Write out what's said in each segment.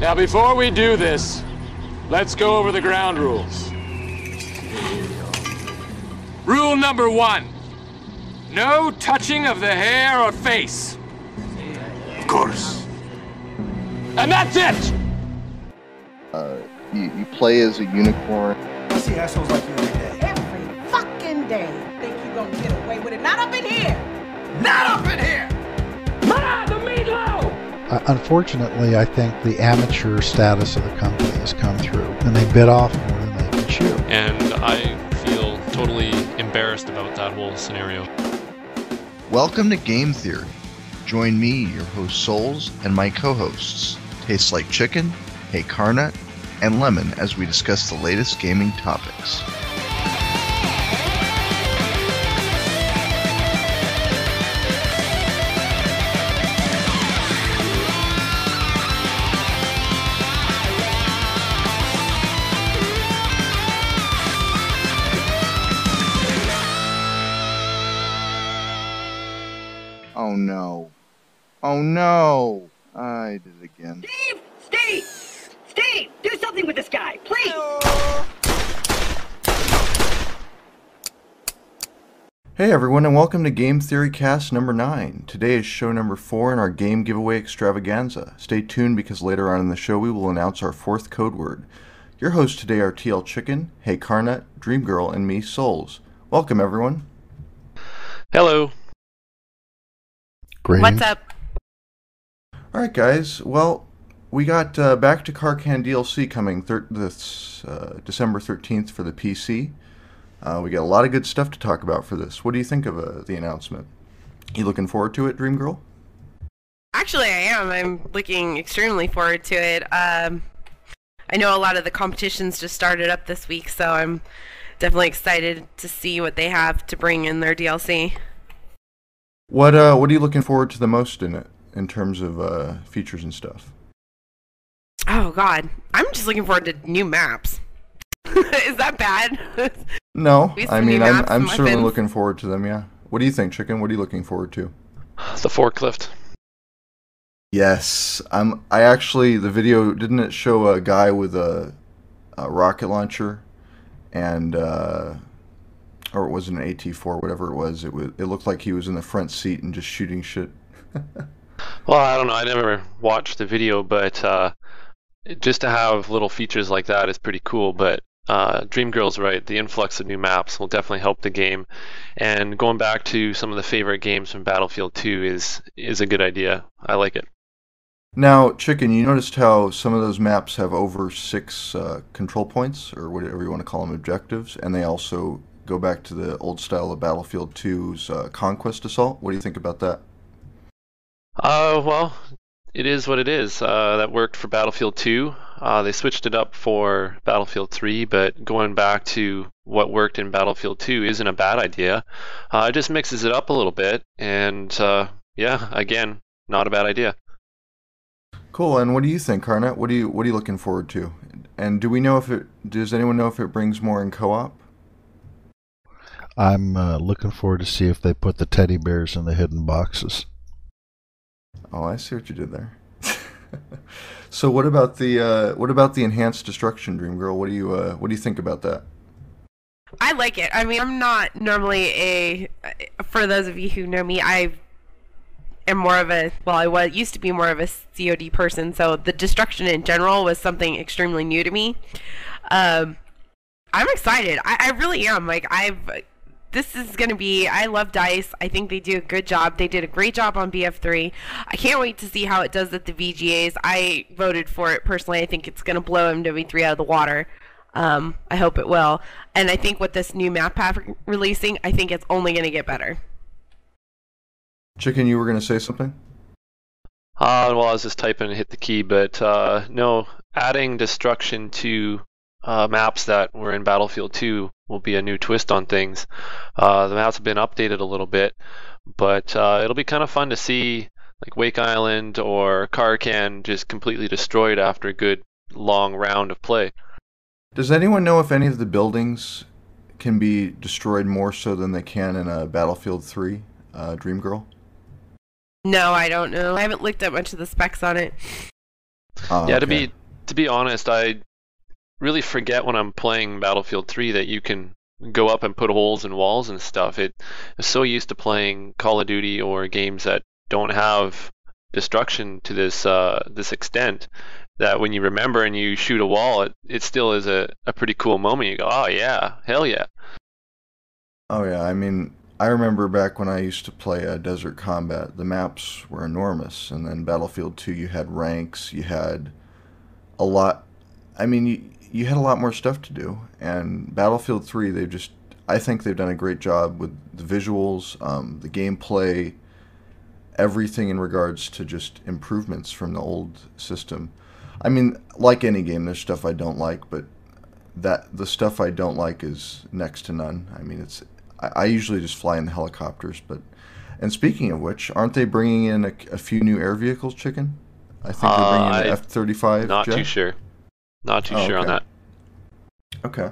Now, before we do this, let's go over the ground rules. Rule number 1. No touching of the hair or face. Of course. And that's it! You play as a unicorn. I see assholes like you every day. Every fucking day. Think you gonna get away with it? Not up in here! Not up in here! Ma, the meatloaf! Unfortunately, I think the amateur status of the company has come through, and they bit off more than they could chew. And I feel totally embarrassed about that whole scenario. Welcome to Game Theory. Join me, your host Soulz, and my co-hosts, Tastes Like Chicken, HeyCarNut, and Lemon, as we discuss the latest gaming topics. Oh no. Oh no! I did it again. Steve! Do something with this guy, please! Hey everyone, and welcome to GameTheoryCast number 9. Today is show number 4 in our game giveaway extravaganza. Stay tuned because later on in the show we will announce our 4th code word. Your hosts today are TLChicken, HeyCarNut, Dreamgirl, and me, Soulz. Welcome everyone. Hello. Great. What's up? Alright guys, well, we got back to Karkand DLC coming December 13th for the PC. We got a lot of good stuff to talk about for this. What do you think of the announcement? You looking forward to it, Dreamgirl? Actually, I am. I'm looking extremely forward to it. I know a lot of the competitions just started up this week, so I'm definitely excited to see what they have to bring in their DLC. What are you looking forward to the most in it, in terms of features and stuff? Oh god, I'm just looking forward to new maps. Is that bad? No, I mean I'm certainly muffins. looking forward to them. Yeah. What do you think, Chicken? What are you looking forward to? The forklift. Yes, I actually, the video, didn't it show a guy with a rocket launcher, and or it was an AT-4, whatever it was. It looked like he was in the front seat and just shooting shit. Well, I don't know. I never watched the video, but just to have little features like that is pretty cool. But Dreamgirl's right. The influx of new maps will definitely help the game. And going back to some of the favorite games from Battlefield 2 is a good idea. I like it. Now, Chicken, you noticed how some of those maps have over 6 control points, or whatever you want to call them, objectives, and they also go back to the old style of Battlefield 2's Conquest Assault. What do you think about that? Well, it is what it is. That worked for Battlefield 2. They switched it up for Battlefield 3, but going back to what worked in Battlefield 2 isn't a bad idea. It just mixes it up a little bit, and yeah, again, not a bad idea. Cool. And what do you think, Karkand? What are you looking forward to? And does anyone know if it brings more in co-op? I'm looking forward to see if they put the teddy bears in the hidden boxes. Oh, I see what you did there. So what about the enhanced destruction, Dreamgirl? What do you think about that? I like it. I mean, I'm not normally for those of you who know me, I am more of I used to be more of a COD person, so the destruction in general was something extremely new to me. I'm excited. I really am. This is going to be, I love DICE. I think they do a good job. They did a great job on BF3. I can't wait to see how it does at the VGAs. I voted for it personally. I think it's going to blow MW3 out of the water. I hope it will. And I think with this new map pack releasing, I think it's only going to get better. Chicken, you were going to say something? Well, I was just typing and hit the key, but no, adding destruction to maps that were in Battlefield 2 will be a new twist on things. The maps have been updated a little bit, but it'll be kind of fun to see like Wake Island or Karkand just completely destroyed after a good long round of play. Does anyone know if any of the buildings can be destroyed more so than they can in a Battlefield 3, Dreamgirl? No, I don't know. I haven't looked at much of the specs on it. Yeah, okay. to be honest, I really forget when I'm playing Battlefield 3 that you can go up and put holes in walls and stuff. I'm so used to playing Call of Duty or games that don't have destruction to this extent that when you remember and you shoot a wall, it still is a pretty cool moment. You go, oh yeah, hell yeah. Oh yeah, I mean, I remember back when I used to play Desert Combat, the maps were enormous, and then Battlefield 2, you had ranks, you had a lot. I mean, you had a lot more stuff to do, and Battlefield 3, I think they've done a great job with the visuals, the gameplay, everything in regards to just improvements from the old system. I mean, like any game, there's stuff I don't like, but the stuff I don't like is next to none. I mean, I usually just fly in the helicopters, and speaking of which, aren't they bringing in a few new air vehicles, Chicken? I think they're bringing in the F-35 Not jet? too sure. Not too sure on that. Okay.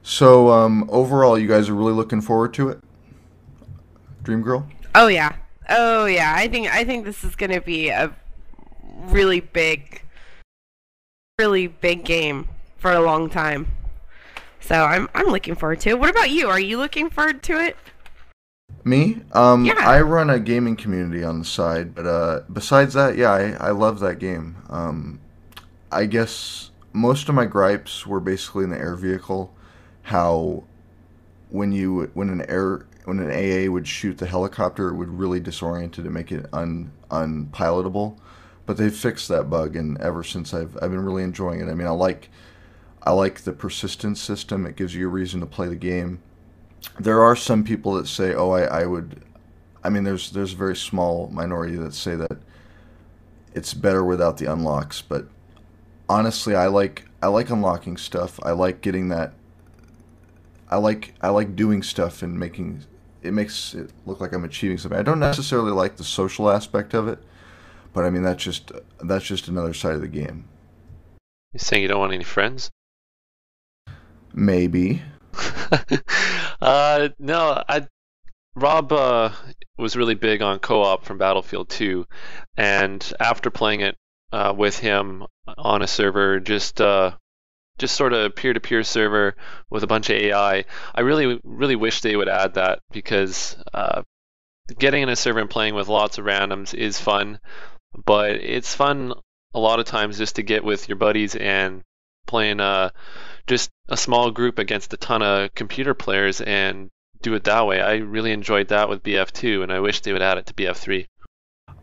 So, overall, you guys are really looking forward to it? Dreamgirl? Oh yeah. Oh yeah. I think this is gonna be a really big game for a long time. So I'm looking forward to it. What about you? Are you looking forward to it? Me? Yeah. I run a gaming community on the side, but besides that, yeah, I love that game. I guess most of my gripes were basically in the air vehicle, how when an AA would shoot the helicopter, it would really disorient it and make it unpilotable. But they've fixed that bug, and ever since I've been really enjoying it. I mean, I like the persistence system. It gives you a reason to play the game. There are some people that say, "Oh, I would." I mean, there's a very small minority that say that it's better without the unlocks. But honestly, I like unlocking stuff. I like getting that. I like doing stuff and makes it look like I'm achieving something. I don't necessarily like the social aspect of it, but I mean that's just another side of the game. You saying you don't want any friends? Maybe. No, Rob was really big on co-op from Battlefield 2, and after playing it with him on a server, just sort of peer-to-peer server with a bunch of AI, I really wish they would add that, because getting in a server and playing with lots of randoms is fun, but it's fun a lot of times just to get with your buddies and playing just a small group against a ton of computer players and do it that way. I really enjoyed that with BF2, and I wish they would add it to BF3.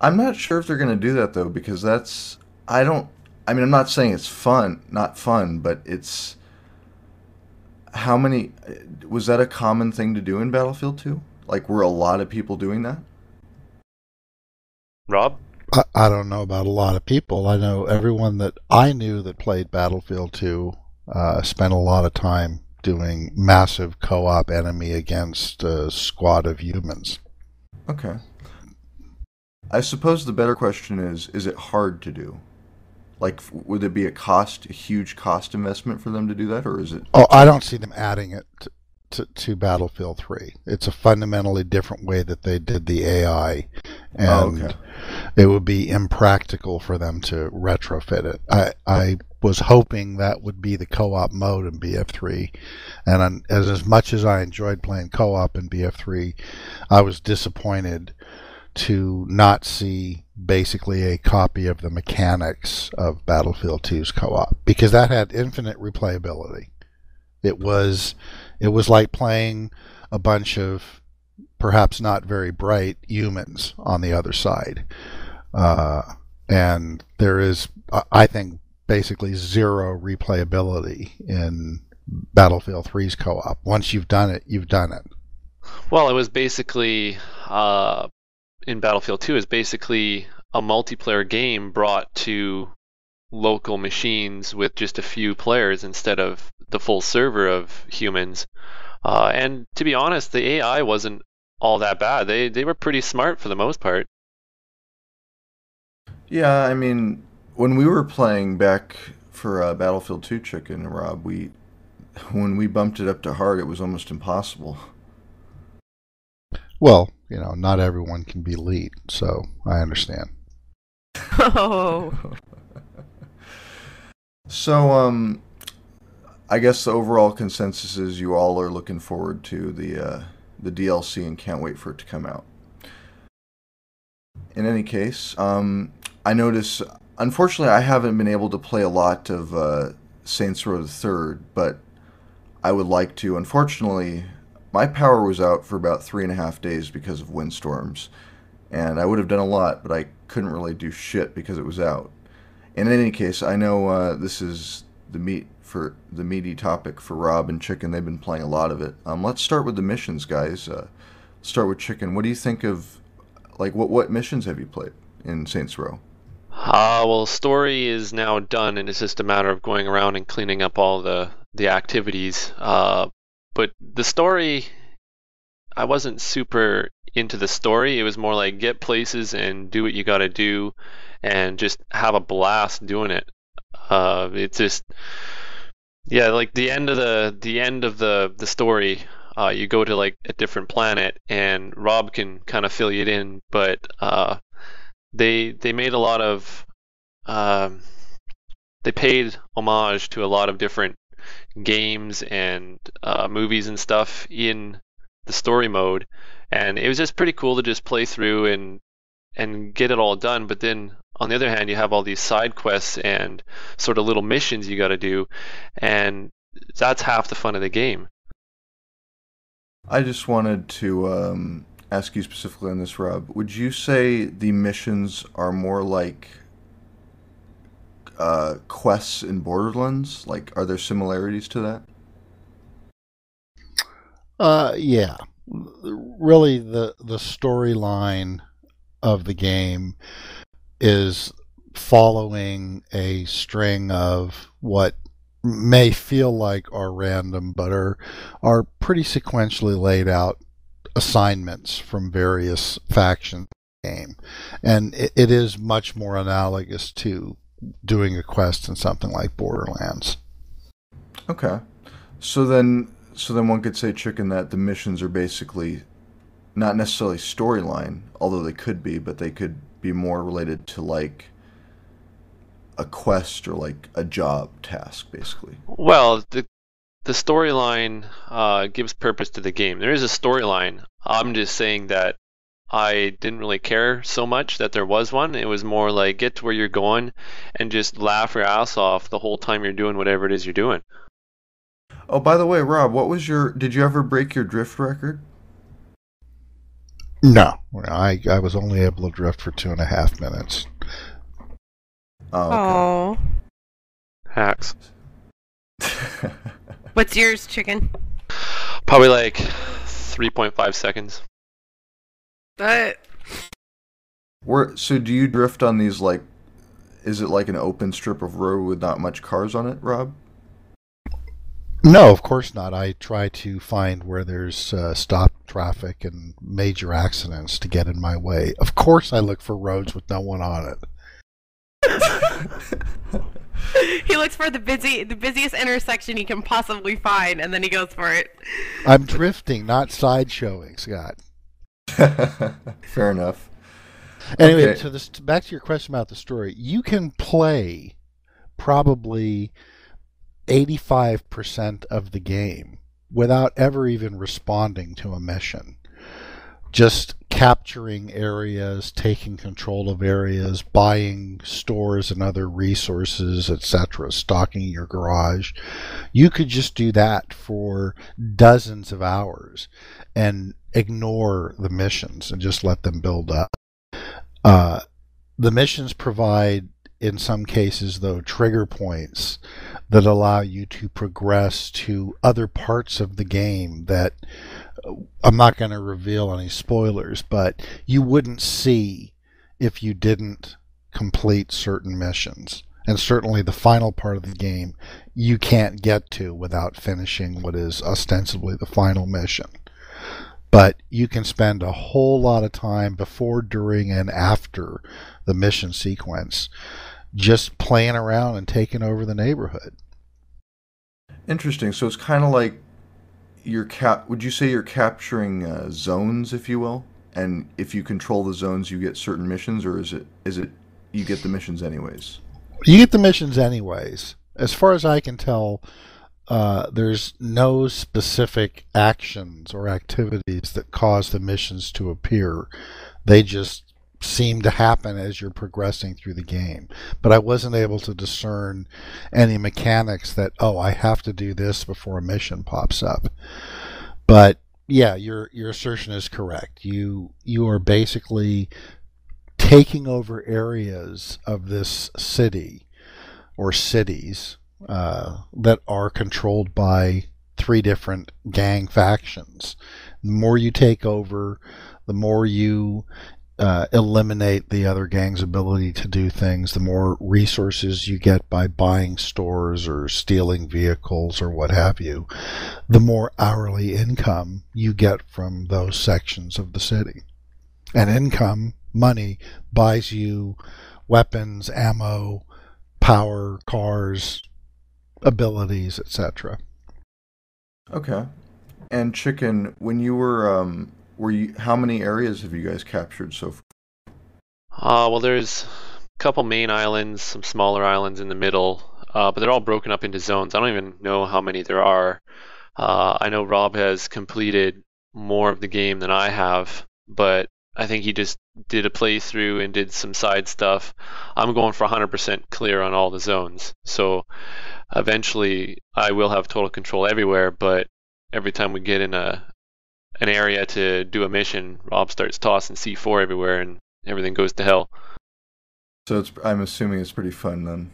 I'm not sure if they're going to do that though, because I'm not saying it's not fun, but it's was that a common thing to do in Battlefield 2? Like, were a lot of people doing that? Rob? I don't know about a lot of people. I know everyone that I knew that played Battlefield 2 spent a lot of time doing massive co-op enemy against a squad of humans. Okay. I suppose the better question is it hard to do? Like, would it be a huge cost investment for them to do that, or is it? Oh, I don't see them adding it to Battlefield 3. It's a fundamentally different way that they did the AI, and it would be impractical for them to retrofit it. I was hoping that would be the co-op mode in BF3, and as much as I enjoyed playing co-op in BF3, I was disappointed to not see basically a copy of the mechanics of Battlefield 2's co-op, because that had infinite replayability. It was like playing a bunch of perhaps not very bright humans on the other side. And there is, I think, basically zero replayability in Battlefield 3's co-op. Once you've done it, you've done it. Well, it was basically, in Battlefield 2, is basically a multiplayer game brought to local machines with just a few players instead of the full server of humans. And to be honest, the AI wasn't all that bad. They were pretty smart for the most part. Yeah, I mean, when we were playing back for Battlefield 2, Chicken and Rob, when we bumped it up to hard, it was almost impossible. Well, not everyone can be lead, so I understand. Oh. So, I guess the overall consensus is you all are looking forward to the DLC and can't wait for it to come out. In any case, I notice, unfortunately, I haven't been able to play a lot of Saints Row the Third, but I would like to. Unfortunately, my power was out for about 3.5 days because of windstorms, and I would have done a lot, but I couldn't really do shit because it was out. In any case, I know this is the meaty topic for Rob and Chicken. They've been playing a lot of it. Let's start with the missions, guys. Start with Chicken. What do you think of, like, what missions have you played in Saints Row? Well, story is now done, and it's just a matter of going around and cleaning up all the activities. But the story, I wasn't super into the story. It was more like get places and do what you got to do, and just have a blast doing it. It's just, yeah, like the end of the story. You go to like a different planet, and Rob can kind of fill you in, but they made a lot of they paid homage to a lot of different games and movies and stuff in the story mode, and it was just pretty cool to just play through and get it all done. But then on the other hand, you have all these side quests and sort of little missions you got to do, and that's half the fun of the game. I just wanted to ask you specifically on this, Rob. Would you say the missions are more like quests in Borderlands? Like, are there similarities to that? Yeah. Really, the storyline of the game is following a string of what may feel like are random, but are pretty sequentially laid out assignments from various factions of the game. And it is much more analogous to doing a quest in something like Borderlands. Okay. So then one could say, Chicken, that the missions are basically not necessarily storyline, although they could be, but they could be more related to like a quest or like a job task, basically. Well, the storyline gives purpose to the game. There is a storyline. I'm just saying that I didn't really care so much that there was one. It was more like get to where you're going and just laugh your ass off the whole time you're doing whatever it is you're doing. Oh, by the way, Rob, did you ever break your drift record? No, I was only able to drift for 2.5 minutes. Oh, okay. Hacks. What's yours, Chicken? Probably like 3.5 seconds. So do you drift on these, like, is it like an open strip of road with not much cars on it, Rob? No, of course not. I try to find where there's stopped traffic and major accidents to get in my way. Of course I look for roads with no one on it. He looks for the busiest intersection he can possibly find, and then he goes for it. I'm drifting, not sideshowing, Scott. Fair enough. Anyway, okay. So back to your question about the story. You can play probably 85% of the game without ever even responding to a mission. Just capturing areas, taking control of areas, buying stores and other resources, etc., stocking your garage. You could just do that for dozens of hours and ignore the missions and just let them build up. The missions provide, in some cases, though, trigger points that allow you to progress to other parts of the game that I'm not going to reveal any spoilers, but you wouldn't see if you didn't complete certain missions. And certainly the final part of the game you can't get to without finishing what is ostensibly the final mission. But you can spend a whole lot of time before, during, and after the mission sequence just playing around and taking over the neighborhood. Interesting. So it's kind of like would you say you're capturing zones, if you will? And if you control the zones, you get certain missions, or is it you get the missions anyways? You get the missions anyways. as far as I can tell, there's no specific actions or activities that cause the missions to appear. They just seem to happen as you're progressing through the game. But I wasn't able to discern any mechanics that, I have to do this before a mission pops up. But yeah, your assertion is correct. You are basically taking over areas of this city or cities that are controlled by 3 different gang factions. The more you take over, the more you eliminate the other gang's ability to do things, the more resources you get by buying stores or stealing vehicles or what have you, the more hourly income you get from those sections of the city. And income, money, buys you weapons, ammo, power, cars, abilities, etc. Okay. And Chicken, when you were how many areas have you guys captured so far? Well, there's a couple main islands, some smaller islands in the middle, but they're all broken up into zones. I don't even know how many there are. I know Rob has completed more of the game than I have, but I think he just did a playthrough and did some side stuff. I'm going for 100% clear on all the zones. So eventually I will have total control everywhere, but every time we get in an area to do a mission, Rob starts tossing C4 everywhere and everything goes to hell. So I'm assuming it's pretty fun then.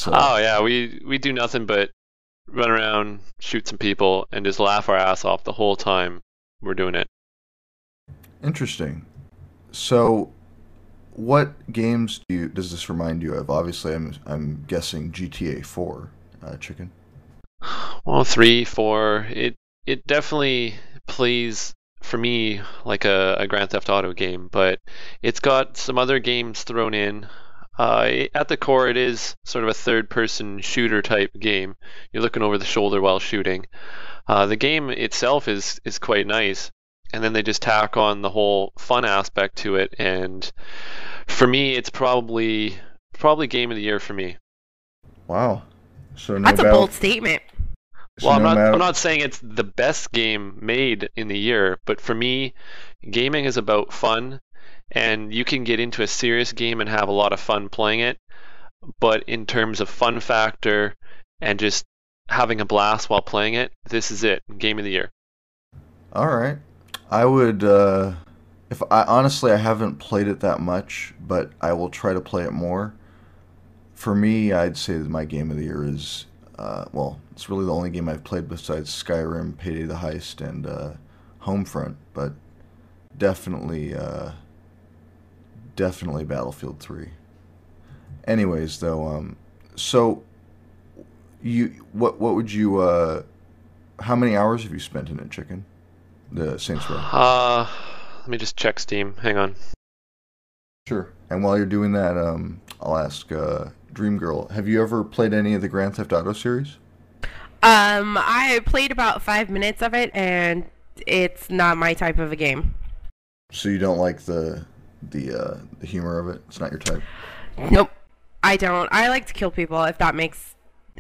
Oh yeah, we do nothing but run around, shoot some people, and just laugh our ass off the whole time we're doing it. Interesting. So what games does this remind you of? Obviously I'm guessing GTA 4, Chicken. Well, 3, 4, it definitely plays for me like a Grand Theft Auto game, but it's got some other games thrown in. At the core, it is sort of a third-person shooter type game. You're looking over the shoulder while shooting. The game itself is quite nice, and then they just tack on the whole fun aspect to it. And for me, it's probably game of the year for me. Wow, so that's a bold statement. Well, I'm not saying it's the best game made in the year, but for me, gaming is about fun, and you can get into a serious game and have a lot of fun playing it. But in terms of fun factor and just having a blast while playing it, this is it, game of the year. All right, I would. Honestly, I haven't played it that much, but I will try to play it more. For me, I'd say that my game of the year is. It's really the only game I've played besides Skyrim, Payday the Heist, and Homefront, but definitely Battlefield 3. Anyways, though, so what would you how many hours have you spent in it, Chicken? The Saints Row. Let me just check Steam. Hang on. Sure. And while you're doing that, I'll ask Dreamgirl, have you ever played any of the Grand Theft Auto series? I played about 5 minutes of it, and it's not my type of a game. So you don't like the humor of it? It's not your type? Nope, I don't. I like to kill people, if that makes...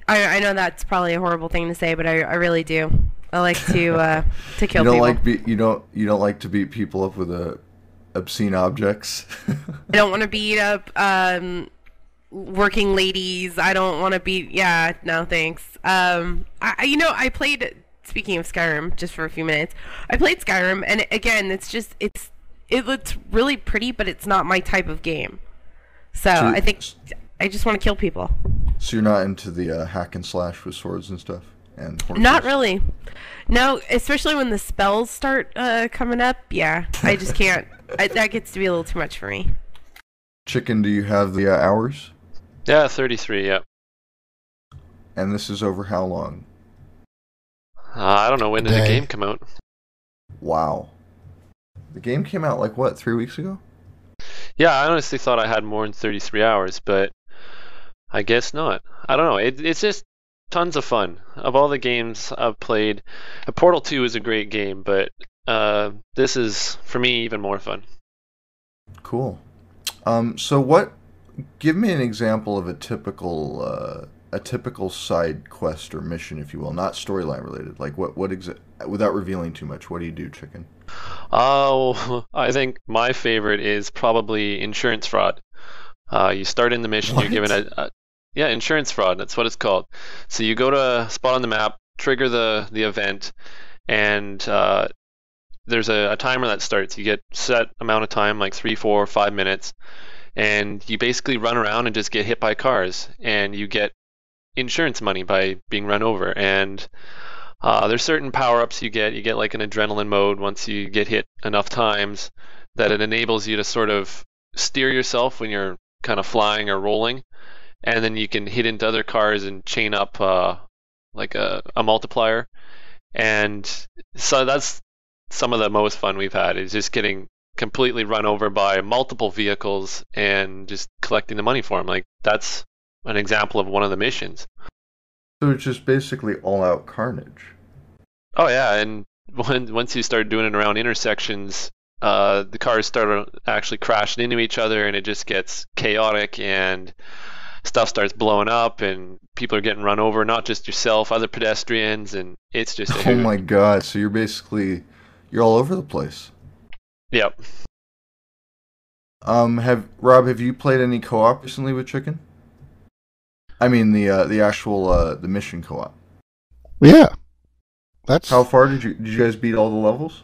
I know that's probably a horrible thing to say, but I really do. I like to kill people. You don't like to beat people up with obscene objects? I don't want to beat up working ladies. I don't want to beat... Yeah, no thanks. I played... Speaking of Skyrim, just for a few minutes, I played Skyrim, and again, it looks really pretty, but it's not my type of game. So I think I just want to kill people. So you're not into the hack and slash with swords and stuff? And horses? Not really. No, especially when the spells start coming up. Yeah, I just can't. That gets to be a little too much for me. Chicken, do you have the hours? Yeah, 33, yeah. And this is over how long? I don't know. When did the game come out? Wow. The game came out, 3 weeks ago? Yeah, I honestly thought I had more than 33 hours, but I guess not. I don't know. It's just tons of fun. Of all the games I've played, Portal 2 is a great game, but this is, for me, even more fun. Cool. So give me an example of a typical a typical side quest or mission, if you will, not storyline related? Like what without revealing too much, what do you do, Chicken? Oh, I think my favorite is probably insurance fraud. You start in the mission, you're given yeah, insurance fraud. That's what it's called. So you go to a spot on the map, trigger the event, and there's a timer that starts. You get set amount of time, like 3, 4, 5 minutes, and you basically run around and just get hit by cars, and you get insurance money by being run over. And there's certain power-ups you get. You get like an adrenaline mode once you get hit enough times that it enables you to sort of steer yourself when you're kind of flying or rolling, and then you can hit into other cars and chain up like a multiplier. And so that's some of the most fun we've had, is just getting completely run over by multiple vehicles and just collecting the money for them. Like, that's an example of one of the missions. So it's just basically all-out carnage. Oh yeah, and once you start doing it around intersections, the cars start actually crashing into each other, and it just gets chaotic, and stuff starts blowing up, and people are getting run over, not just yourself, other pedestrians, and it's just oh my god, so you're all over the place. Yep. Rob, have you played any co-op recently with Chicken? I mean the actual the mission co-op. Yeah. That's how far did you guys beat all the levels?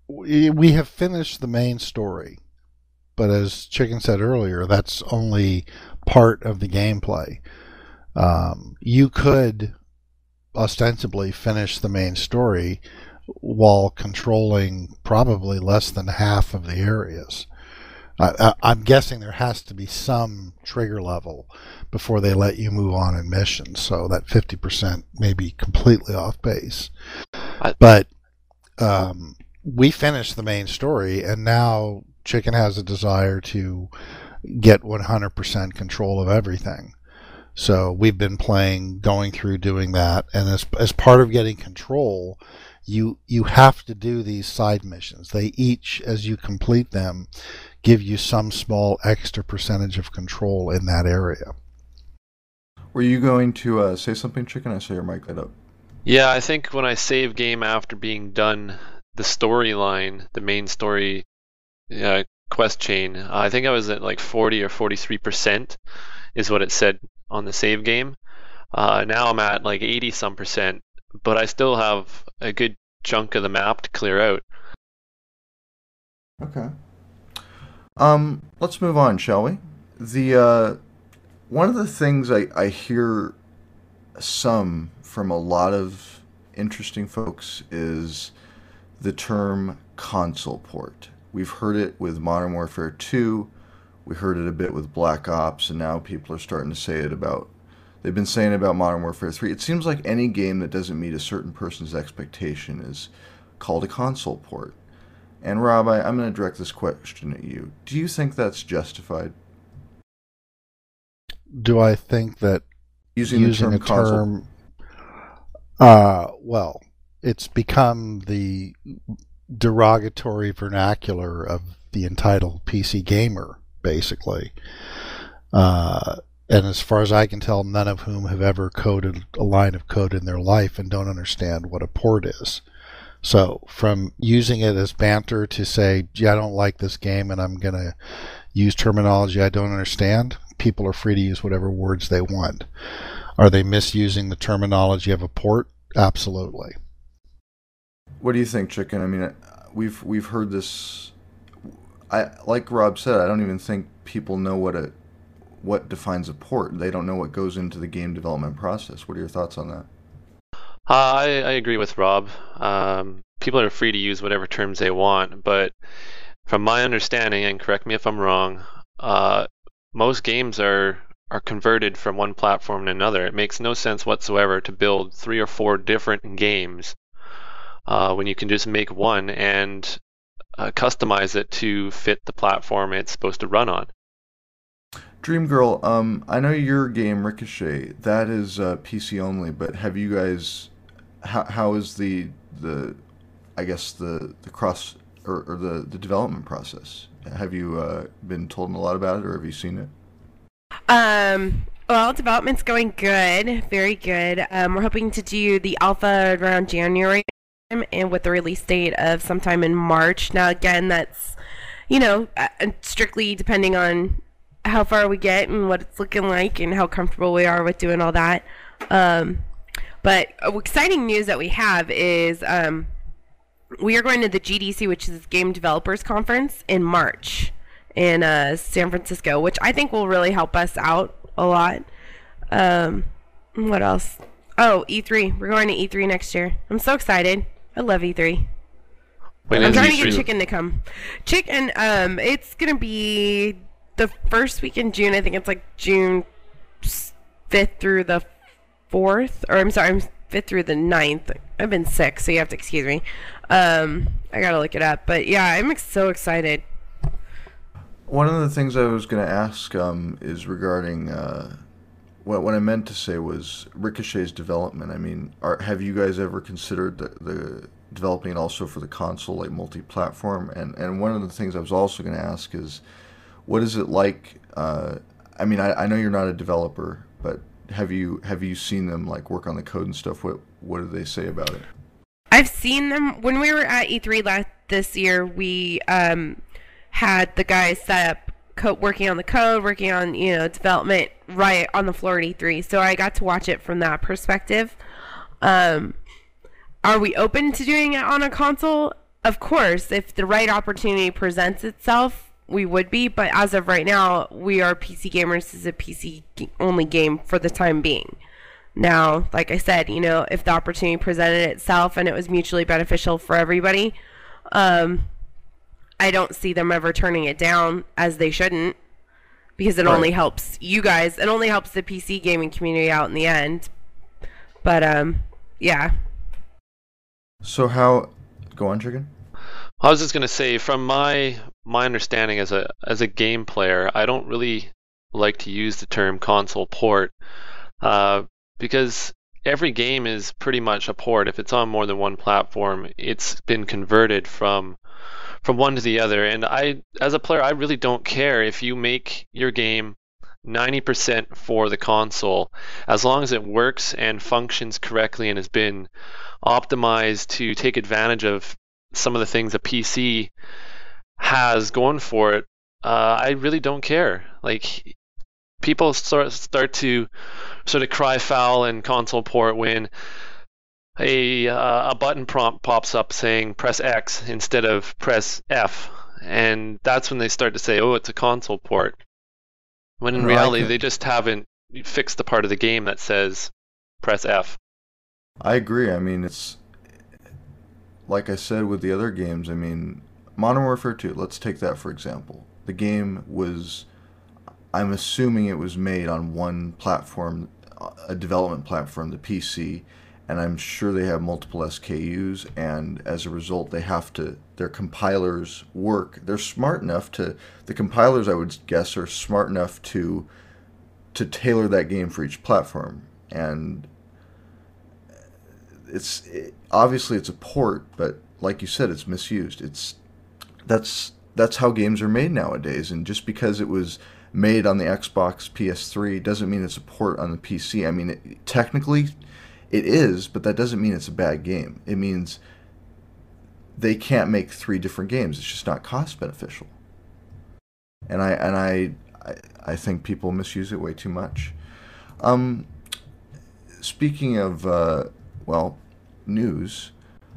We have finished the main story, but as Chicken said earlier, that's only part of the gameplay. You could ostensibly finish the main story while controlling probably less than half of the areas. I'm guessing there has to be some trigger level before they let you move on in missions, so that 50% may be completely off base. But we finished the main story, and now Chicken has a desire to get 100% control of everything. So we've been going through doing that, and as part of getting control, you have to do these side missions. They each, as you complete them, give you some small extra percentage of control in that area. Were you going to say something, Chicken? I saw your mic lit up. Yeah, I think when I save game after being done the storyline, the main story quest chain, I think I was at like 40 or 43% is what it said on the save game. Now I'm at like 80-some%, but I still have a good chunk of the map to clear out. Okay. Let's move on, shall we? One of the things I hear from a lot of interesting folks is the term console port. We've heard it with Modern Warfare 2, we heard it a bit with Black Ops, and now people are starting to say it they've been saying about Modern Warfare 3. It seems like any game that doesn't meet a certain person's expectation is called a console port. And Rob, I'm going to direct this question at you. Do you think that's justified? Do I think that using the term console? Well, it's become the derogatory vernacular of the entitled PC gamer, basically. And as far as I can tell, none of whom have ever coded a line of code in their life and don't understand what a port is. So from using it as banter to say, gee, I don't like this game and I'm going to use terminology I don't understand, people are free to use whatever words they want. Are they misusing the terminology of a port? Absolutely. What do you think, Chicken? I mean, we've heard this. Like Rob said, I don't even think people know what defines a port. They don't know what goes into the game development process. What are your thoughts on that? I agree with Rob. People are free to use whatever terms they want, but from my understanding, and correct me if I'm wrong, most games are converted from one platform to another. It makes no sense whatsoever to build 3 or 4 different games when you can just make one and customize it to fit the platform it's supposed to run on. Dreamgirl, I know your game Ricochet, that is PC only, but have you guys, how is the I guess the cross or the development process? Have you been told a lot about it, or have you seen it? Well, development's going good, very good. We're hoping to do the alpha around January, and with the release date of sometime in March. Now, again, that's strictly depending on how far we get and what it's looking like and how comfortable we are with doing all that. But exciting news that we have is we are going to the GDC, which is Game Developers Conference, in March in San Francisco, which I think will really help us out a lot. What else? Oh, E3. We're going to E3 next year. I'm so excited. I love E3. I'm trying to get Chicken to come. Chicken, it's going to be the first week in June. I think it's like June 5th through the 4th. Or I'm sorry, 5th through the 9th. I've been sick, so you have to excuse me. I got to look it up. But yeah, I'm so excited. One of the things I was going to ask is regarding what I meant to say was Ricochet's development. I mean, have you guys ever considered the developing it also for the console, like multi-platform? And one of the things I was also going to ask is, what is it like? I mean, I know you're not a developer, but have you seen them like work on the code and stuff? What do they say about it? I've seen them when we were at E3 this year. We had the guys set up working on the code, working on development right on the floor at E3. So I got to watch it from that perspective. Are we open to doing it on a console? Of course, if the right opportunity presents itself, we would be. But as of right now, we are PC gamers. This is a PC only game for the time being. Now, like I said, if the opportunity presented itself and it was mutually beneficial for everybody, I don't see them ever turning it down, as they shouldn't, because it only helps you guys. It only helps the PC gaming community out in the end. But yeah. So how? Go on, Chicken. I was just gonna say, from my understanding as a game player, I don't really like to use the term console port, because every game is pretty much a port. If it's on more than one platform, it's been converted from one to the other. And as a player, I really don't care if you make your game 90% for the console, as long as it works and functions correctly and has been optimized to take advantage of some of the things a PC has going for it. I really don't care. Like, people start to sort of cry foul in console port when a button prompt pops up saying press X instead of press F, and that's when they start to say, oh, it's a console port, when in reality they just haven't fixed the part of the game that says press F. I agree. I mean, it's like I said with the other games. I mean, Modern Warfare 2, let's take that for example. The game was, I'm assuming it was made on one platform, a development platform, the PC, and I'm sure they have multiple SKUs, and as a result their compilers work. They're smart enough the compilers, I would guess, are smart enough to tailor that game for each platform. And obviously it's a port, but like you said, it's misused. That's how games are made nowadays, and just because it was made on the Xbox PS3 doesn't mean it's a port on the PC. I mean, technically it is, but that doesn't mean it's a bad game. It means they can't make 3 different games. It's just not cost beneficial. And I think people misuse it way too much. Speaking of news,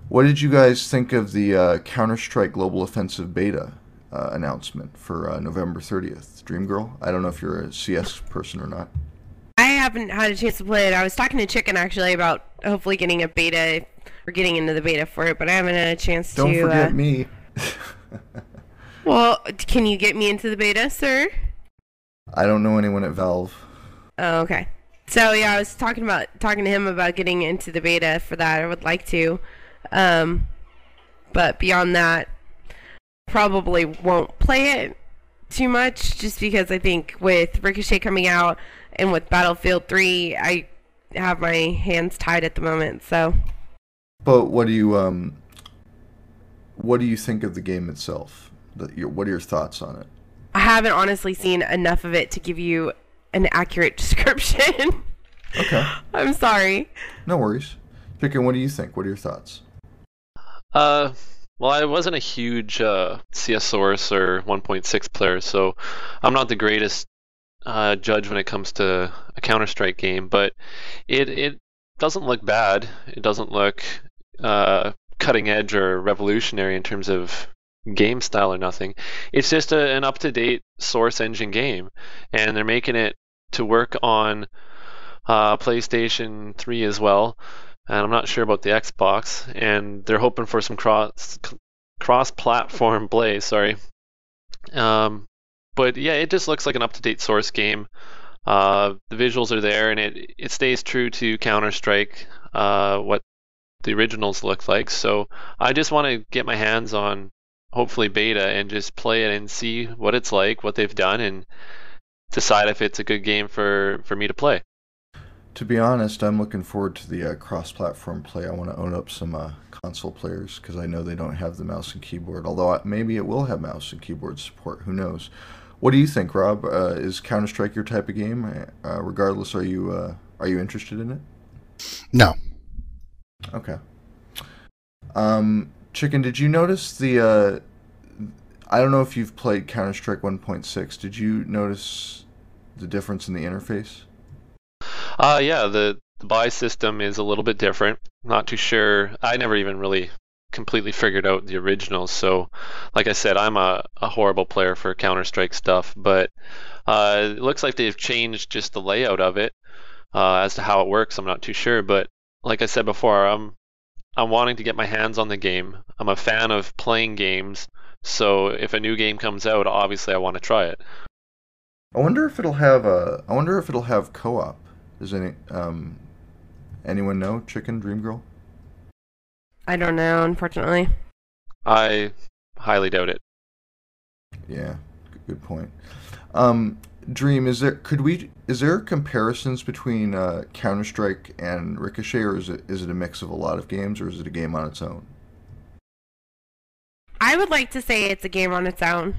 what did you guys think of the Counter-Strike Global Offensive beta announcement for November 30th? Dreamgirl? I don't know if you're a CS person or not. I haven't had a chance to play it. I was talking to Chicken actually about hopefully getting a beta or getting into the beta for it, but I haven't had a chance to. Don't forget me. Well, can you get me into the beta, sir? I don't know anyone at Valve. Oh, okay. So yeah, I was talking to him about getting into the beta for that. I would like to, but beyond that, probably won't play it too much, just because I think with Ricochet coming out and with Battlefield 3, I have my hands tied at the moment. So. But what do you think of the game itself? What are your thoughts on it? I haven't honestly seen enough of it to give you an accurate description. Okay. I'm sorry. No worries. Chicken, what do you think? What are your thoughts? Well, I wasn't a huge CS Source or 1.6 player, so I'm not the greatest judge when it comes to a Counter-Strike game, but it doesn't look bad. It doesn't look cutting edge or revolutionary in terms of game style or nothing. It's just an up-to-date Source engine game, and they're making it to work on PlayStation 3 as well, and I'm not sure about the Xbox, and they're hoping for some cross-platform play, sorry. But yeah, it just looks like an up-to-date Source game. The visuals are there, and it stays true to Counter-Strike, what the originals look like. So I just want to get my hands on, hopefully, beta and just play it and see what it's like, what they've done, and decide if it's a good game for me to play. To be honest, I'm looking forward to the cross-platform play. I want to own up some console players because I know they don't have the mouse and keyboard, although maybe it will have mouse and keyboard support. Who knows? What do you think, Rob? Is Counter-Strike your type of game? Regardless, are you interested in it? No. Okay. Chicken, did you notice the... I don't know if you've played Counter-Strike 1.6. Did you notice the difference in the interface? Yeah, the buy system is a little bit different. Not too sure. I never even really completely figured out the originals. So, like I said, I'm a horrible player for Counter-Strike stuff, but it looks like they've changed just the layout of it. As to how it works, I'm not too sure. But like I said before, I'm wanting to get my hands on the game. I'm a fan of playing games, so if a new game comes out, obviously I want to try it. I wonder if it'll have co-op. Does anyone know? Chicken, Dreamgirl? I don't know, unfortunately. I highly doubt it. Yeah, good point. Dream, is there comparisons between Counter-Strike and Ricochet, or is it a mix of a lot of games, or is it a game on its own? I would like to say it's a game on its own.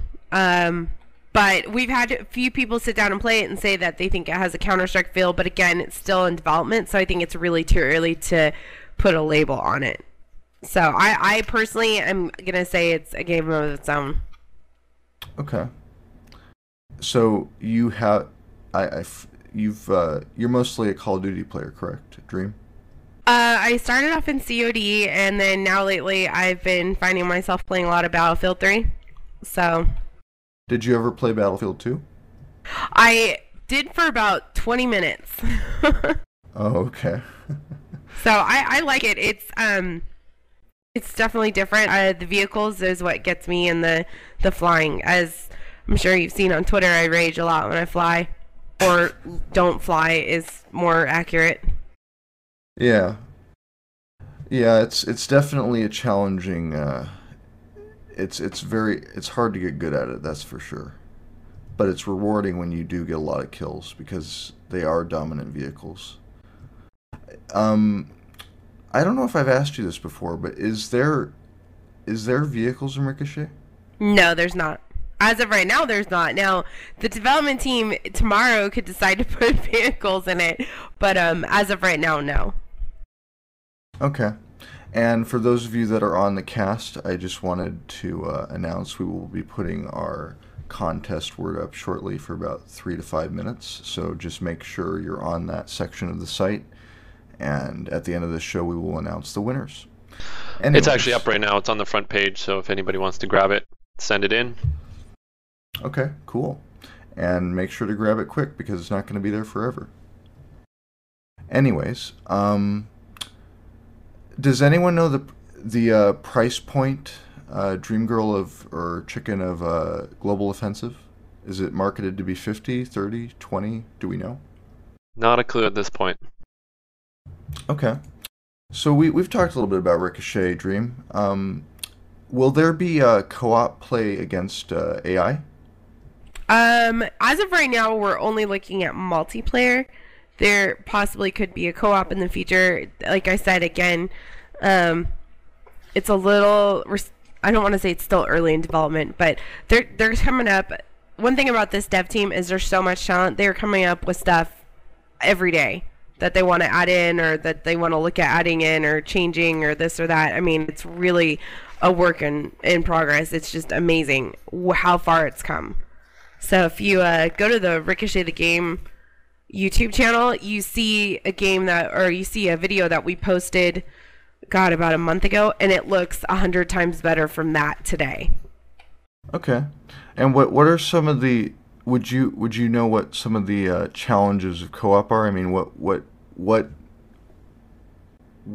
But we've had a few people sit down and play it and say that they think it has a Counter-Strike feel, but again, it's still in development, so I think it's really too early to put a label on it. So I personally am going to say it's a game of its own. Okay. So you're mostly a Call of Duty player, correct, Dream? I started off in COD, and then now lately I've been finding myself playing a lot of Battlefield 3. So... Did you ever play Battlefield 2? I did for about 20 minutes. Oh, okay. So I like it. It's definitely different. The vehicles is what gets me, and the flying. As I'm sure you've seen on Twitter, I rage a lot when I fly, or don't fly is more accurate. Yeah. Yeah, it's definitely a challenging. It's hard to get good at it, that's for sure. But it's rewarding when you do get a lot of kills because they are dominant vehicles. I don't know if I've asked you this before, but is there vehicles in Ricochet? No, there's not. As of right now, there's not. Now, the development team tomorrow could decide to put vehicles in it, but as of right now, no. Okay. And for those of you that are on the cast, I just wanted to announce we will be putting our contest word up shortly for about 3 to 5 minutes. So just make sure you're on that section of the site. And at the end of the show, we will announce the winners. Anyways, it's actually up right now. It's on the front page. So if anybody wants to grab it, send it in. Okay, cool. And make sure to grab it quick because it's not going to be there forever. Anyways, does anyone know the price point, Dreamgirl or Chicken of Global Offensive? Is it marketed to be 50, 30, 20? Do we know? Not a clue at this point. Okay. So we've talked a little bit about Ricochet, Dream. Will there be a co-op play against AI? As of right now, we're only looking at multiplayer. There possibly could be a co-op in the future. Like I said, again, it's a little... I don't want to say it's still early in development, but they're coming up one thing about this dev team is there's so much talent. They're coming up with stuff every day that they want to add in, or that they want to look at adding in or changing or this or that. I mean, it's really a work in progress. It's just amazing how far it's come. So if you go to the Ricochet the Game YouTube channel, you see you see a video that we posted, about a month ago, and it looks 100 times better from that today. Okay. And what are some of the would you know what some of the challenges of co-op are? I mean, what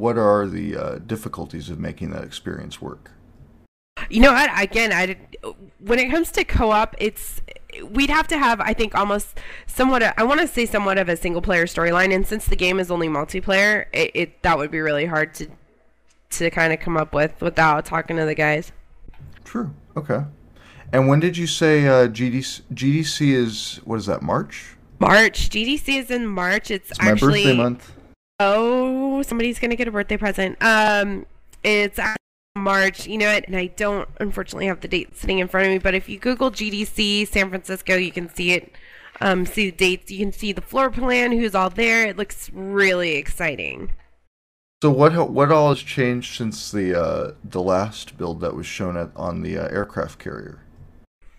are the difficulties of making that experience work? You know what? Again, when it comes to co-op, we'd have to have, I think, almost somewhat of a single player storyline, and since the game is only multiplayer, that would be really hard to kind of come up with without talking to the guys. True. Okay. And when did you say GDC is, what is that, March? March. GDC is in March. It's actually my birthday month. Oh, somebody's going to get a birthday present. It's March, you know it, and I don't unfortunately have the date sitting in front of me, but if you Google GDC San Francisco, you can see it, see the dates, you can see the floor plan, who's all there. It looks really exciting. So what all has changed since the last build that was shown on the aircraft carrier?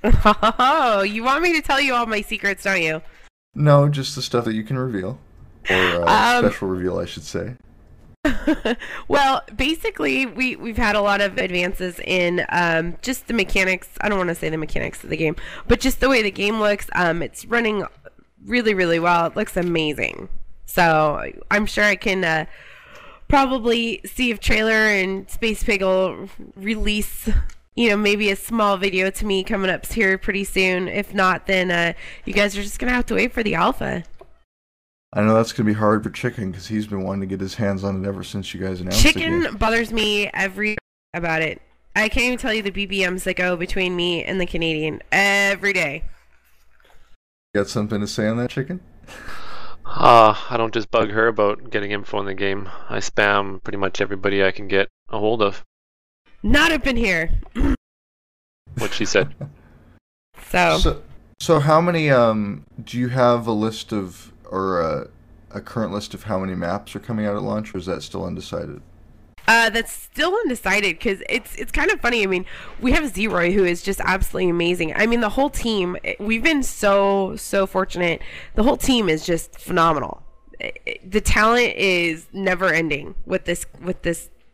Oh, you want me to tell you all my secrets, don't you? No, just the stuff that you can reveal, or special reveal, I should say. Well, basically, we've had a lot of advances in just the mechanics. I don't want to say the mechanics of the game, but just the way the game looks. It's running really, really well. It looks amazing. So I'm sure I can probably see if Trailer and Space Pig will release, maybe a small video to me coming up here pretty soon. If not, then you guys are just going to have to wait for the alpha. I know that's going to be hard for Chicken, because he's been wanting to get his hands on it ever since you guys announced it. Chicken bothers me about it. I can't even tell you the BBMs that go between me and the Canadian every day. Got something to say on that, Chicken? I don't just bug her about getting info in the game. I spam pretty much everybody I can get a hold of. Not up in here. What she said. So how many, do you have a list of, or a current list of how many maps are coming out at launch, or is that still undecided? That's still undecided, because it's kind of funny. I mean, we have Zeroy, who is just absolutely amazing. I mean, the whole team, we've been so fortunate. The whole team is just phenomenal. The talent is never ending with this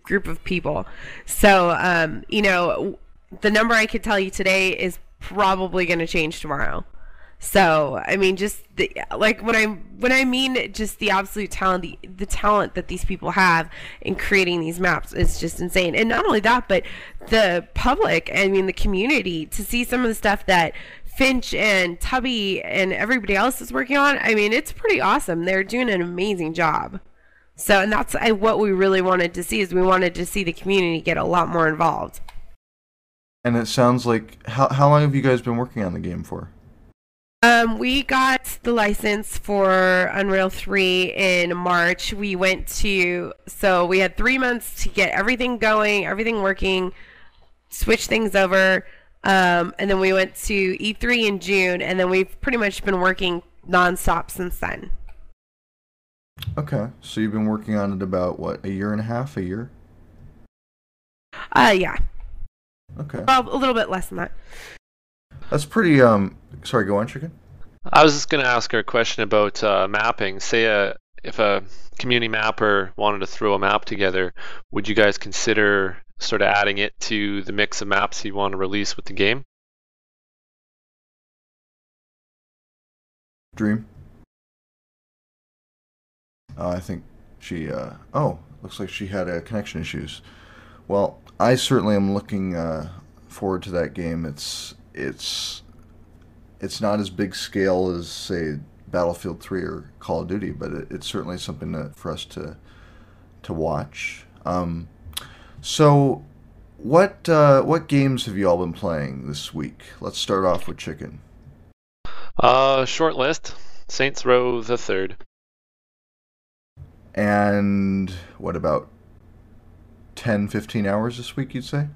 group of people. So, the number I could tell you today is probably going to change tomorrow. So, I mean, just when I mean just the absolute talent, the talent that these people have in creating these maps is just insane. And not only that, but the public, I mean, the community, to see some of the stuff that Finch and Tubby and everybody else is working on, I mean, it's pretty awesome. They're doing an amazing job. So, and that's what we really wanted to see, is we wanted to see the community get a lot more involved. And it sounds like, how long have you guys been working on the game for? We got the license for Unreal 3 in March. We had 3 months to get everything going, everything working, switch things over, and then we went to E3 in June, and then we've pretty much been working nonstop since then. Okay, so you've been working on it about, what, a year and a half, a year? Yeah. Okay. Well, a little bit less than that. That's pretty, sorry, go on, Chicken. I was just going to ask her a question about mapping. Say if a community mapper wanted to throw a map together, would you guys consider sort of adding it to the mix of maps you want to release with the game? Dream? I think she, looks like she had connection issues. Well, I certainly am looking forward to that game. It's not as big scale as, say, Battlefield 3 or Call of Duty, but it's certainly something for us to watch. So, what games have you all been playing this week? Let's start off with Chicken. Short list: Saints Row the Third. And what about 10, 15 hours this week, you'd say?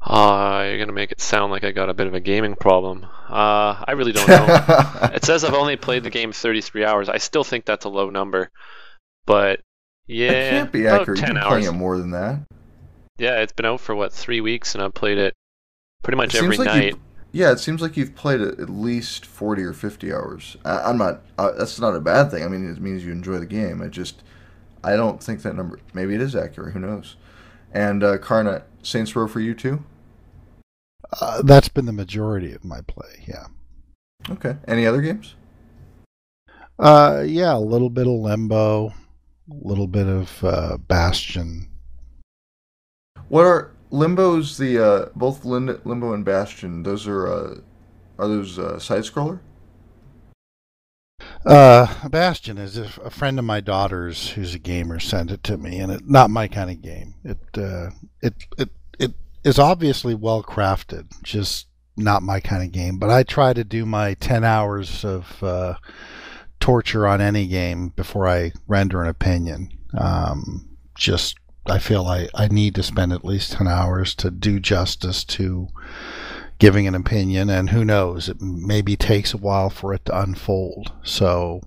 You're gonna make it sound like I got a bit of a gaming problem. I really don't know. It says I've only played the game 33 hours. I still think that's a low number, but yeah, That can't be about accurate. You've 10 been hours. playing it more than that. Yeah, it's been out for what, 3 weeks, and I've played it pretty much It seems every like night. Yeah, it seems like you've played it at least 40 or 50 hours. I'm not. That's not a bad thing. I mean, it means you enjoy the game. I don't think that number. Maybe it is accurate. Who knows? And Karkand, Saints Row for you too? That's been the majority of my play, yeah. Okay. Any other games? Yeah, a little bit of Limbo, a little bit of Bastion. What are Limbo's the both Limbo and Bastion? Those are those side scroller? Bastion is a friend of my daughter's who's a gamer sent it to me, and it's not my kind of game. It is obviously well crafted, just not my kind of game. But I try to do my 10 hours of torture on any game before I render an opinion. I feel I need to spend at least 10 hours to do justice to giving an opinion, and who knows, it maybe takes a while for it to unfold. So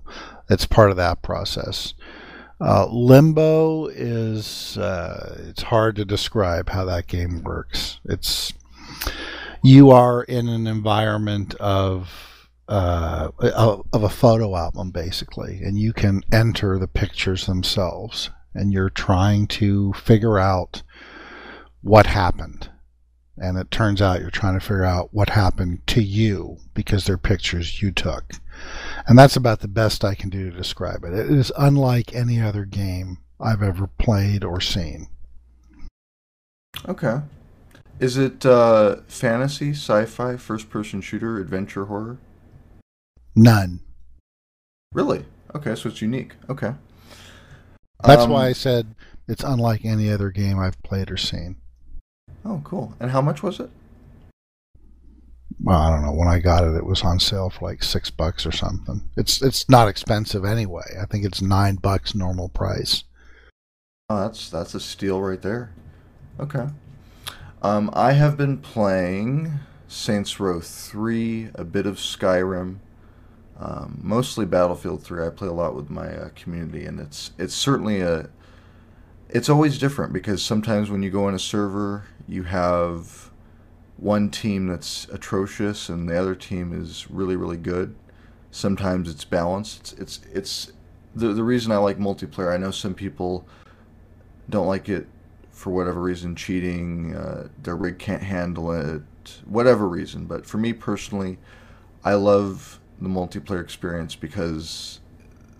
it's part of that process. Limbo is it's hard to describe how that game works. You are in an environment of a photo album, basically, and you can enter the pictures themselves, and you're trying to figure out what happened. And it turns out you're trying to figure out what happened to you because they're pictures you took. And that's about the best I can do to describe it. It is unlike any other game I've ever played or seen. Okay. Is it fantasy, sci-fi, first-person shooter, adventure, horror? None. Really? Okay, so it's unique. Okay. That's why I said it's unlike any other game I've played or seen. Oh, cool. And how much was it? Well, I don't know. When I got it, it was on sale for like $6 or something. It's not expensive anyway. I think it's $9 normal price. Oh, that's a steal right there. Okay. I have been playing Saints Row 3, a bit of Skyrim, mostly Battlefield 3. I play a lot with my community, and it's certainly it's always different because sometimes when you go on a server, you have one team that's atrocious and the other team is really, really good. Sometimes it's balanced. It's the reason I like multiplayer. I know some people don't like it for whatever reason, cheating, their rig can't handle it, whatever reason. But for me personally, I love the multiplayer experience because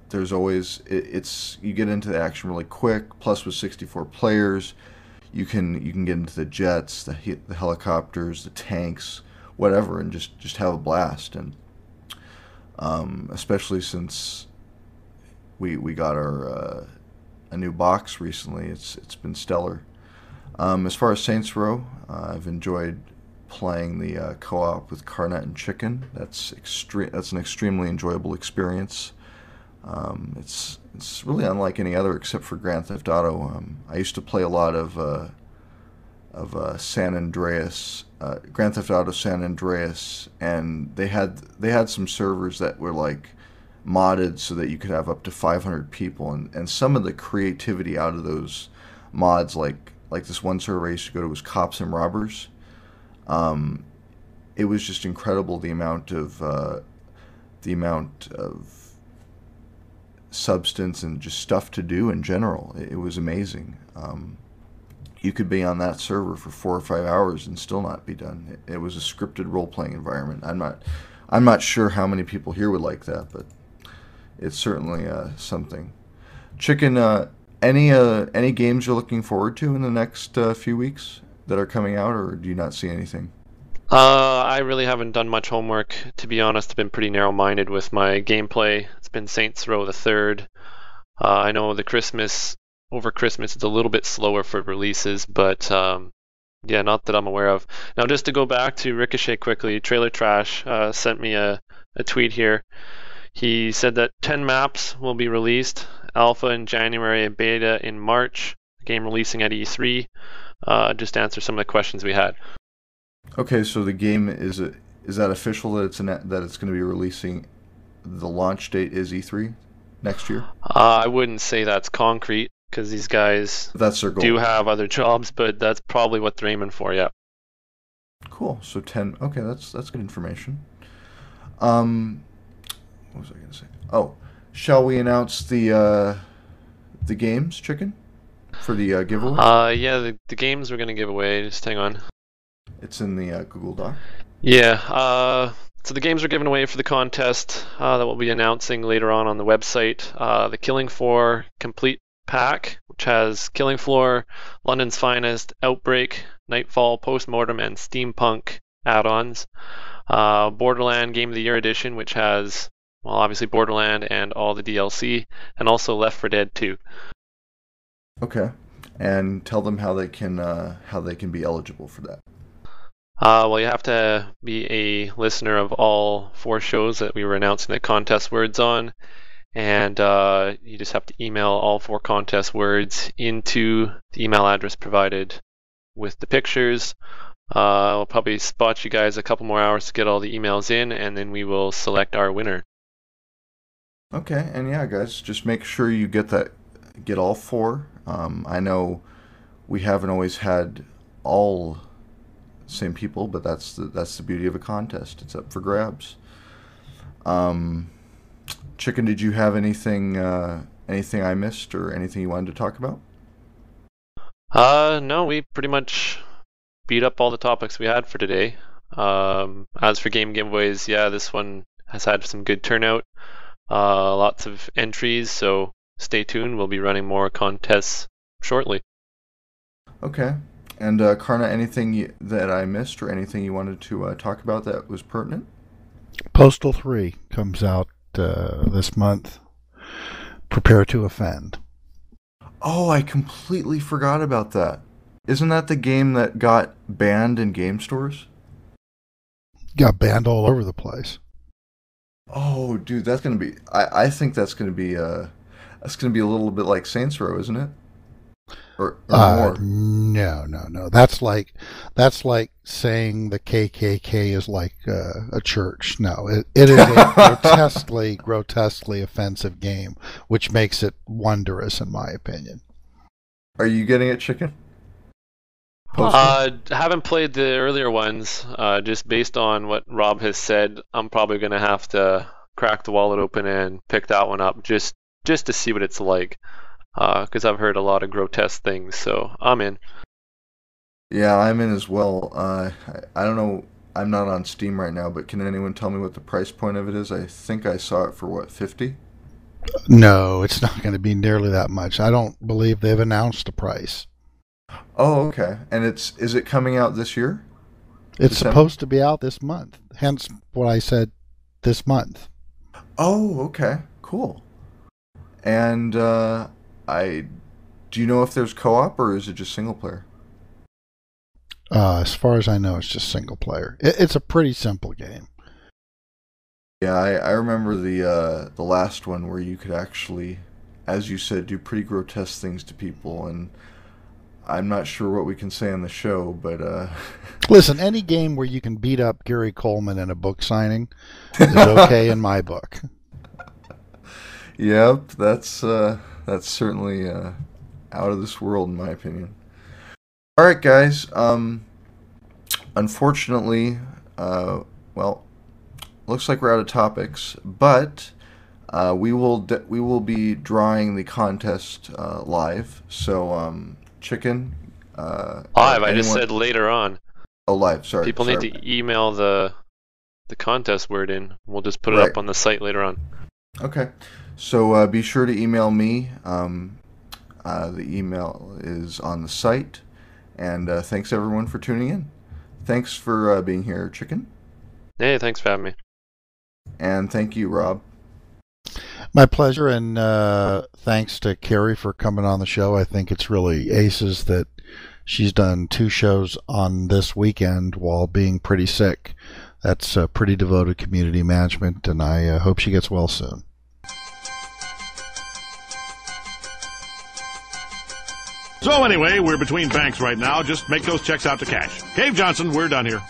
there's always you get into the action really quick. Plus, with 64 players, you can get into the jets, the helicopters, the tanks, whatever, and just have a blast. And especially since we got our a new box recently, it's been stellar. As far as Saints Row, I've enjoyed playing the co-op with Karkand and Chicken. That's an extremely enjoyable experience. It's really unlike any other except for Grand Theft Auto. I used to play a lot of San Andreas, Grand Theft Auto San Andreas, and they had some servers that were like modded so that you could have up to 500 people, and some of the creativity out of those mods, like this one server I used to go to was Cops and Robbers. It was just incredible the amount of substance and just stuff to do in general. It was amazing. You could be on that server for 4 or 5 hours and still not be done. It was a scripted role-playing environment. I'm not sure how many people here would like that, but it's certainly something. Chicken, any games you're looking forward to in the next few weeks that are coming out, or do you not see anything? I really haven't done much homework, to be honest. I've been pretty narrow-minded with my gameplay. It's been Saints Row the 3rd. I know over Christmas it's a little bit slower for releases, but yeah, not that I'm aware of. Now, just to go back to Ricochet quickly, Trailer Trash sent me a tweet here. He said that 10 maps will be released, alpha in January and beta in March, the game releasing at E3. Just to answer some of the questions we had. Okay, so the game is that official that it's going to be releasing? The launch date is E3 next year. I wouldn't say that's concrete because these guys that's their goal. Do have other jobs, but that's probably what they're aiming for. Yeah. Cool. So 10. Okay, that's good information. What was I going to say? Oh, shall we announce the games, Chicken, for the giveaway? Yeah, the games we're going to give away. Just hang on. It's in the Google Doc. Yeah. So the games we're giving away for the contest that we'll be announcing later on the website. The Killing Floor Complete Pack, which has Killing Floor, London's Finest, Outbreak, Nightfall, Postmortem, and Steampunk add-ons. Borderland Game of the Year Edition, which has, well, obviously Borderland and all the DLC, and also Left 4 Dead 2. Okay, and tell them how they can be eligible for that. Well, you have to be a listener of all 4 shows that we were announcing the contest words on, and you just have to email all 4 contest words into the email address provided with the pictures. We'll probably spot you guys a couple more hours to get all the emails in, and then we will select our winner. Okay, and yeah, guys, just make sure you get all 4. I know we haven't always had all same people, but that's the beauty of a contest. It's up for grabs. Chicken, did you have anything I missed or anything you wanted to talk about? No, we pretty much beat up all the topics we had for today. As for game giveaways, yeah, this one has had some good turnout. Lots of entries, so stay tuned. We'll be running more contests shortly. Okay. And Karna, anything that I missed or anything you wanted to talk about that was pertinent? Postal 3 comes out this month. Prepare to Offend. Oh, I completely forgot about that. Isn't that the game that got banned in game stores? Got banned all over the place. Oh, dude, that's gonna be. I think that's gonna be a little bit like Saints Row, isn't it? Or more? No. That's like saying the KKK is like a church. No, it is a grotesquely offensive game, which makes it wondrous, in my opinion. Are you getting it, Chicken? Haven't played the earlier ones. Just based on what Rob has said, I'm probably gonna have to crack the wallet open and pick that one up just to see what it's like. Because I've heard a lot of grotesque things, so I'm in. Yeah, I'm in as well. I don't know. I'm not on Steam right now, but can anyone tell me what the price point of it is? I think I saw it for, what, $50? No, it's not going to be nearly that much. I don't believe they've announced a price. Oh, okay. And is it coming out this year? It's supposed to be out this month. Hence what I said, this month. Oh, okay. Cool. And do you know if there's co-op or is it just single player? As far as I know, it's just single player. It's a pretty simple game. Yeah, I remember the last one where you could actually, as you said, do pretty grotesque things to people, and I'm not sure what we can say on the show, but listen, any game where you can beat up Gary Coleman in a book signing is okay in my book. Yep, that's certainly out of this world, in my opinion. All right, guys. Unfortunately, well, looks like we're out of topics, but we will be drawing the contest live. So, Chicken. Live. I just said later on. Oh, live. Sorry. People need to email the contest word in. We'll just put it up on the site later on. Okay. So be sure to email me. The email is on the site. And thanks, everyone, for tuning in. Thanks for being here, Chicken. Hey, thanks for having me. And thank you, Rob. My pleasure, and thanks to Carrie for coming on the show. I think it's really aces that she's done 2 shows on this weekend while being pretty sick. That's pretty devoted community management, and I hope she gets well soon. So anyway, we're between banks right now. Just make those checks out to cash. Cave Johnson, we're done here.